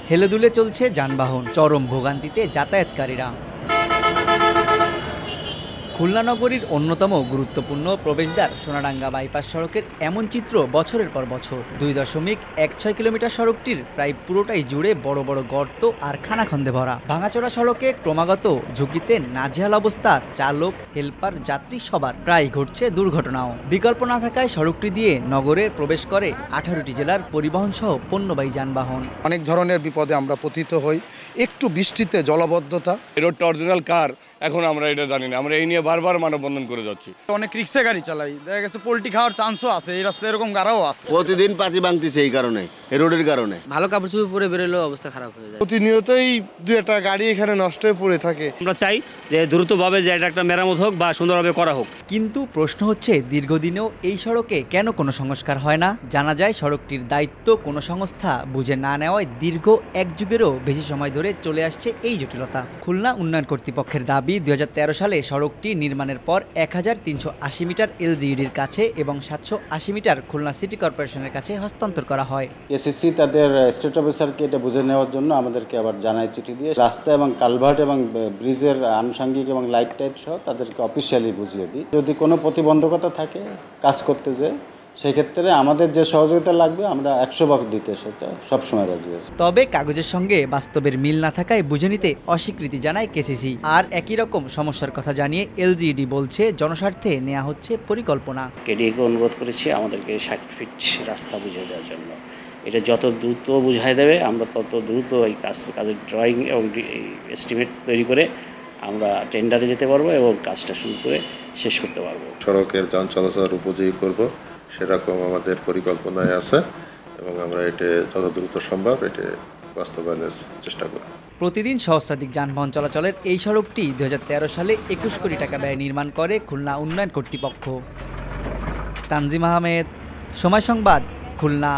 হেলেদুলে চলছে যানবাহন, চরম ভোগান্তিতে যাতায়াতকারীরা। খুলনা নগরীর অন্যতম গুরুত্বপূর্ণ প্রবেশদ্বার সোনাডাঙ্গা বাইপাস সড়কের এমন চিত্র বছরের পর বছর। 2.16 কিলোমিটার সড়কটির প্রায় পুরোটাই জুড়ে বড় বড় গর্ত আর খানাখন্দে ভরা। ভাঙাচোরা সড়কে ক্রমাগত ঝুঁকিতে নাজেহাল অবস্থা চালক, হেলপার, যাত্রী সবার। প্রায় ঘটছে দুর্ঘটনাও। বিকল্প না থাকায় সড়কটি দিয়ে নগরে প্রবেশ করে 18টি জেলার পরিবহন সহ পণ্যবাহী যানবাহন। অনেক ধরনের বিপদে আমরা পতিত হই। একটু বৃষ্টিতে জলাবদ্ধতা। রোডটা অরিজিনাল কার এখন আমরা এটা জানি না, আমরা এই নিয়ে বারবার মানববন্ধন করে যাচ্ছি। অনেক রিক্সা গাড়ি চালাই, দেখা গেছে পোল্ট্রি খাওয়ার চান্সও আছে, এই রাস্তায় এরকম গাড়াও আছে। প্রতিদিন পাতি ভাঙতেছে এই কারণে, এই রোডের কারণে। ভালো কাপড় চোপড় পরে বেরোলেও অবস্থা খারাপ হয়ে যায়। প্রতিনিয়তই দু একটা গাড়ি এখানে নষ্ট হয়ে পড়ে থাকে। আমরা চাই যে দ্রুতভাবে যে এটা একটা মেরামত হোক বা সুন্দরভাবে করা হোক। কিন্তু প্রশ্ন হচ্ছে, দীর্ঘদিনেও এই সড়কে কেন কোনো সংস্কার হয় না? জানা যায় সড়কটির দায়িত্ব কোনো সংস্থা বুঝে না নেওয়ায় দীর্ঘ এক যুগেরও বেশি সময় ধরে চলে আসছে এই জটিলতা। খুলনা উন্নয়ন কর্তৃপক্ষের দাবি, 2013 সালে সড়কটি নির্মাণের পর 1380 মিটার এলজিইডির কাছে এবং 780 মিটার খুলনা সিটি কর্পোরেশনের কাছে হস্তান্তর করা হয়। এসএসসি তাদের স্টেট অফিসারকে এটা বুঝে নেওয়ার জন্য আমাদেরকে আবার জানায় চিঠি দিয়ে রাস্তা এবং কালভার্ট এবং ব্রিজের আনুষঙ্গিক এবং লাইট টাইট সহ তাদেরকে অফিসিয়ালি বুঝিয়ে দিই। যদি কোনো প্রতিবন্ধকতা থাকে কাজ করতে যে, সেক্ষেত্রে আমাদের যে সহযোগিতা লাগবে আমরা 100 ভাগ দিতে সেটা সবসময় রাজি আছি। তবে কাগজের সঙ্গে বাস্তবের মিল না থাকায় বুঝে নিতে অস্বীকৃতি জানায় কেসিসি। আর একই রকম সমস্যার কথা জানিয়ে এলজিইডি বলছে, জনস্বার্থে নেওয়া হচ্ছে পরিকল্পনা। কেডিএকে অনুরোধ করেছি আমাদেরকে 60 ফিট রাস্তা বুঝিয়ে দেওয়ার জন্য। এটা যত দ্রুত বুঝাই দেবে আমরা তত দ্রুত এই কাজের ড্রয়িং এবং এস্টিমেট তৈরি করে আমরা টেন্ডারে যেতে পারবো এবং কাজটা শুরু করে শেষ করতে পারবো। সড়কের যান চলাচল উপযোগী করব সেরকম আমাদের পরিকল্পনায় আছে এবং আমরা এটা যত দ্রুত সম্ভব এটা বাস্তবায়নের চেষ্টা করব। প্রতিদিন সহস্রাধিক যানবাহন চলাচলের এই সড়কটি 2013 সালে 21 কোটি টাকা ব্যয়ে নির্মাণ করে খুলনা উন্নয়ন কর্তৃপক্ষ। তানজিম আহমেদ, সময় সংবাদ, খুলনা।